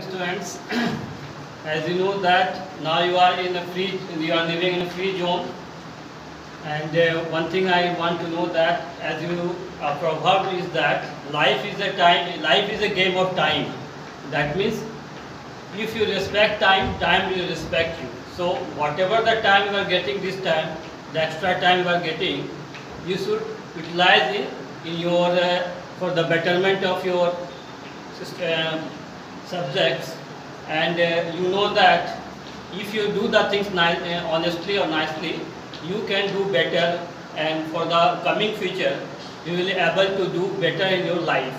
Students, as you know that now you are living in a free zone, and one thing I want to know that as you a proverb is that life is a game of time. That means if you respect time, time will respect you. So whatever the time you are getting this time, the extra time you are getting, you should utilize it in your for the betterment of your subjects, and you know that if you do the things honestly or nicely, you can do better, and for the coming future you will be able to do better in your life.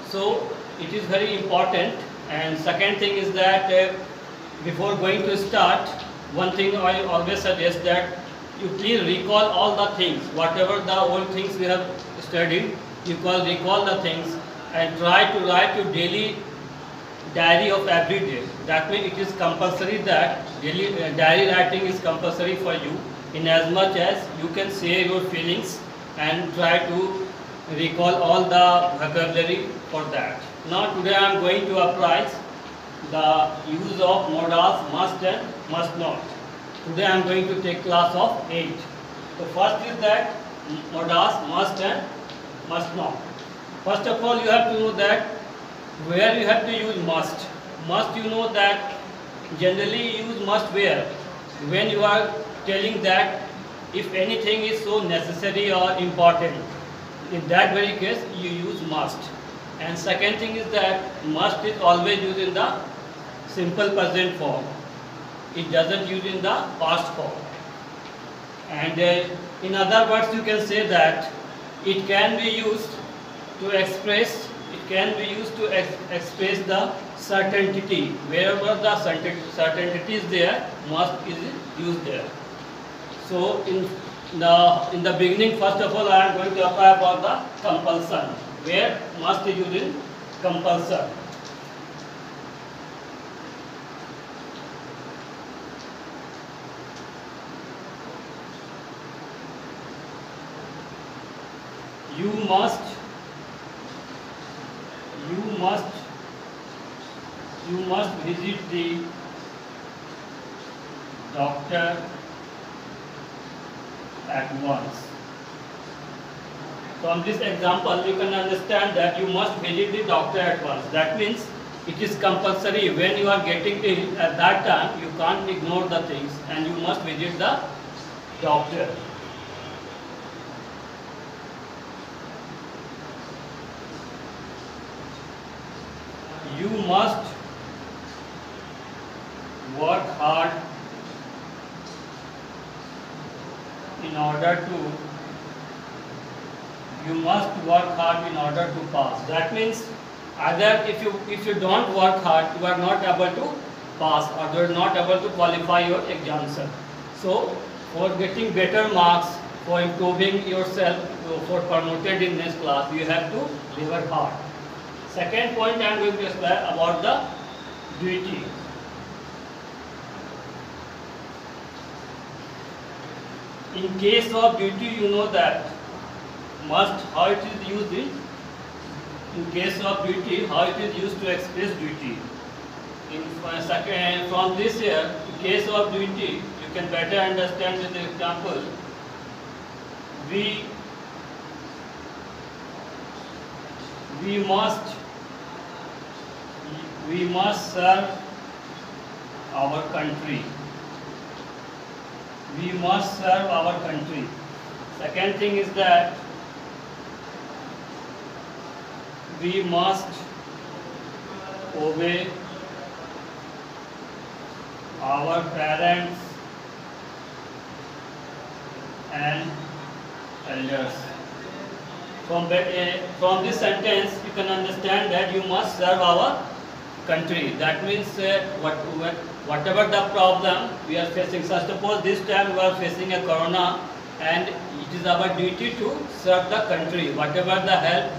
So it is very important. And second thing is that before going to start, one thing I always suggest that you please recall all the things, whatever the old things we have studied, you recall the things and try to write your daily diary of every day. That means it is compulsory that daily diary writing is compulsory for you, in as much as you can share your feelings and try to recall all the vocabulary for that. Now today I am going to apply the use of modas must and must not. Today I am going to take class of 8. So first is that modas must and must not. First of all, you have to know that where you have to use must. Must, you know that generally you use must where? When you are telling that if anything is so necessary or important. In that very case you use must. And second thing is that must is always used in the simple present form. It doesn't use in the past form. And in other words, you can say that it can be used to express, express the certainty. Wherever the certainty is there, must is used there. So in the beginning, first of all, I am going to apply about the compulsion, where must is used in compulsion. You must visit the doctor at once. From this example, you can understand that you must visit the doctor at once. That means it is compulsory. When you are getting ill, at that time you can't ignore the things and you must visit the doctor. You must work hard in order to pass. That means either if you don't work hard, you are not able to pass, or you are not able to qualify your exam. So for getting better marks, for improving yourself, for promoted in this class, you have to labor hard. Second point I am going to explain about the duty. In case of duty, you know that must, how it is used in case of duty, how it is used to express duty. From this here, in case of duty, you can better understand with the example. We must serve our country. We must serve our country. Second thing is that we must obey our parents and elders. From this sentence, you can understand that you must serve our country. That means whatever the problem we are facing, so suppose this time we are facing a corona, and it is our duty to serve the country. Whatever the help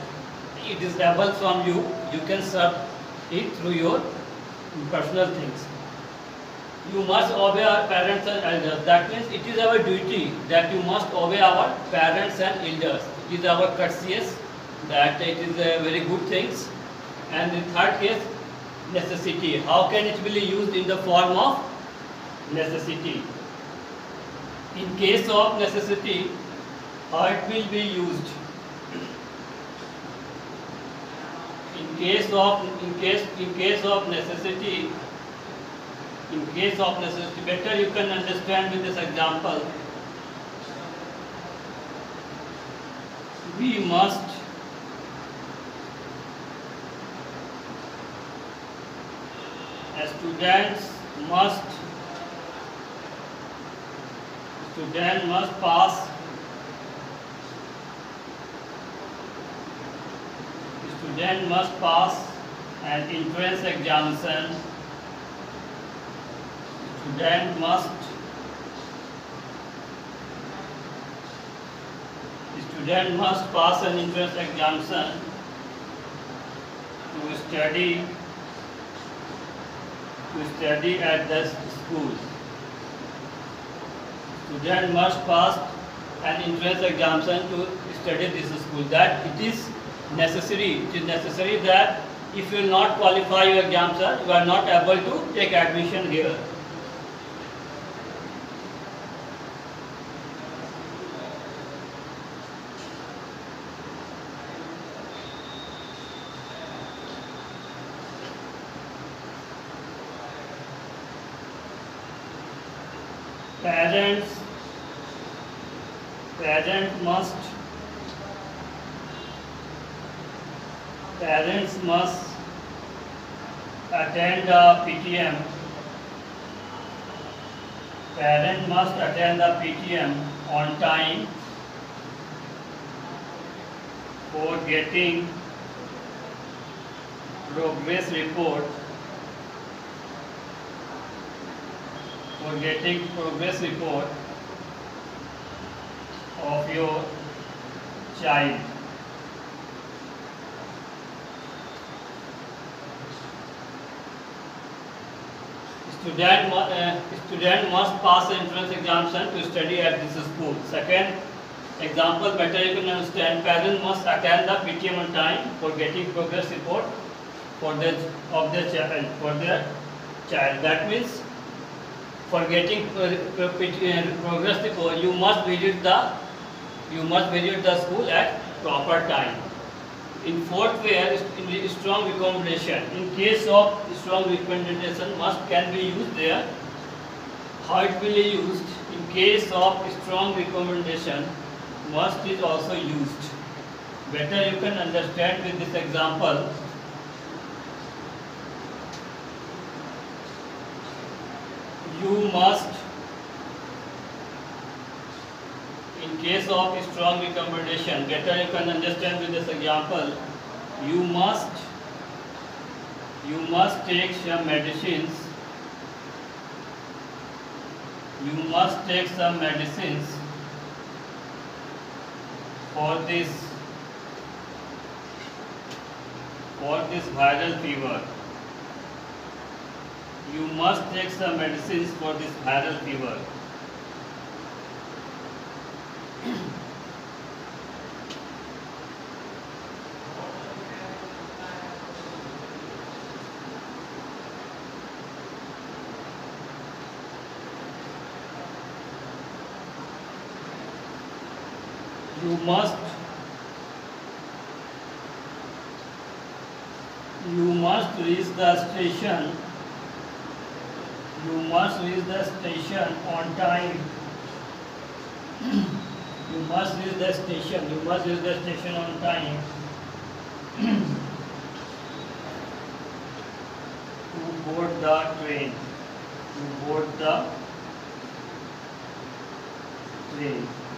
it is able from you, you can serve it through your personal things. You must obey our parents and elders. That means it is our duty that you must obey our parents and elders. It is our courteous, that it is a very good things. And in third case, necessity. How can it be used in the form of necessity? In case of necessity, how it will be used? In case of necessity, better you can understand with this example. We must students must pass an entrance examination. Student must pass an entrance examination to study at the school. Student must pass an entrance examination to study this school. That it is necessary. It is necessary that if you will not qualify your exam, sir, you are not able to take admission here. Parents must attend the PTM. Parent must attend the PTM on time for getting progress report. Of your child. Student must pass the entrance examination to study at this school. Second example, better you can understand. Parents must attend the PTM on time for getting progress report of their child. That means for getting progress report, you must visit the school at proper time. In fourth way, in strong recommendation. In case of strong recommendation, must can be used there. How it will be used? In case of strong recommendation, must is also used. Better you can understand with this example. You must, in case of strong recommendation, better you can understand with this example. You must take some medicines. You must take some medicines for this viral fever. You must take some medicines for this viral fever. You must reach the station. You must reach the station on time. You must reach the station on time to board the train.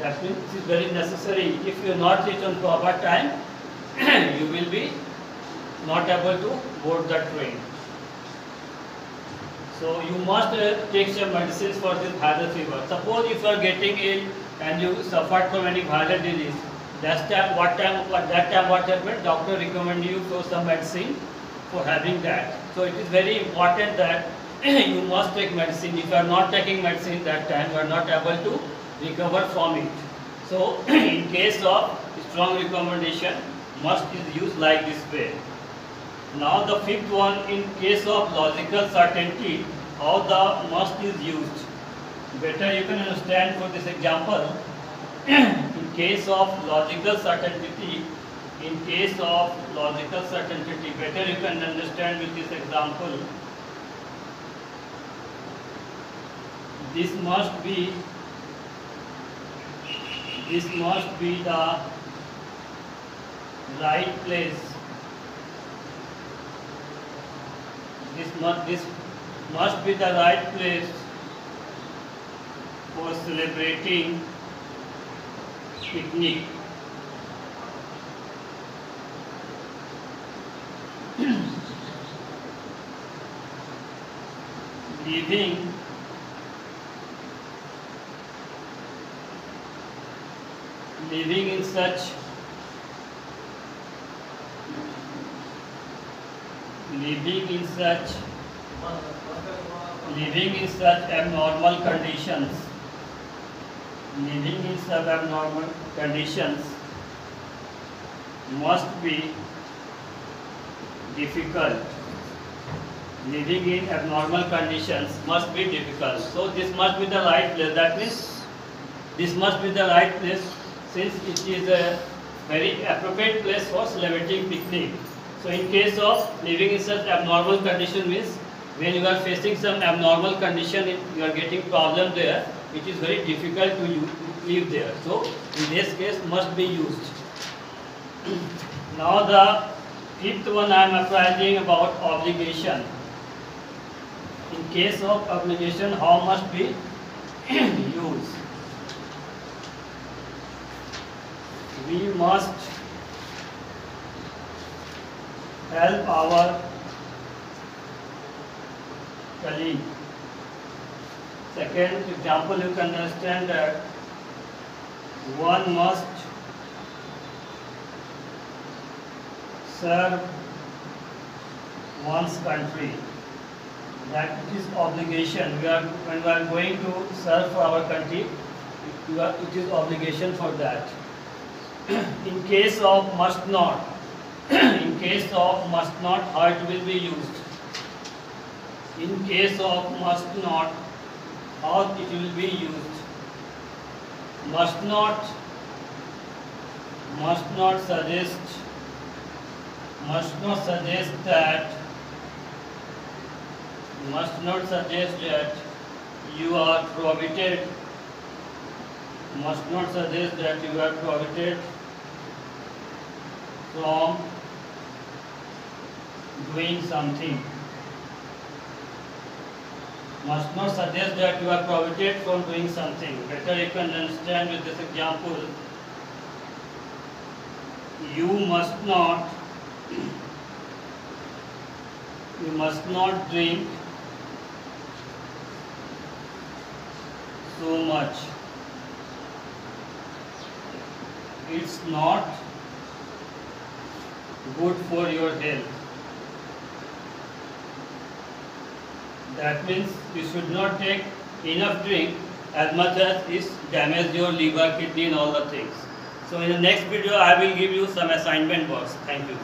That means it is very necessary. If you are not reach on proper time, you will be not able to board the train. So you must take some medicines for this viral fever. Suppose if you are getting ill and you suffered from any viral disease, that time what happened? Doctor recommend you for some medicine for having that. So it is very important that you must take medicine. If you are not taking medicine that time, you are not able to recover from it. So in case of strong recommendation, must is used like this way. Now the fifth one, in case of logical certainty, how the must is used. Better you can understand for this example. In case of logical certainty, better you can understand with this example. This must be the right place. This must be the right place for celebrating picnic. Living in such abnormal conditions must be difficult. Living in abnormal conditions must be difficult. So this must be the right place. That means this must be the right place, since it is a very appropriate place for celebrating picnic. So in case of living in such abnormal condition means when you are facing some abnormal condition, you are getting problem there, it is very difficult to live there. So in this case must be used. Now the fifth one I am applying about obligation. In case of obligation, how must be used? We must help our colleague. Second example, you can understand that one must serve one's country. That is obligation. When we are going to serve for our country, it is obligation for that. In case of must not, how it will be used? In case of must not, how it will be used? Must not suggest that you are prohibited. Must not suggest that you are prohibited from doing something. Must not suggest that you are prohibited from doing something. Better you can understand with this example. You must not drink so much. It's not good for your health. That means you should not take enough drink as much as it damages your liver, kidney and all the things. So in the next video I will give you some assignment works. Thank you.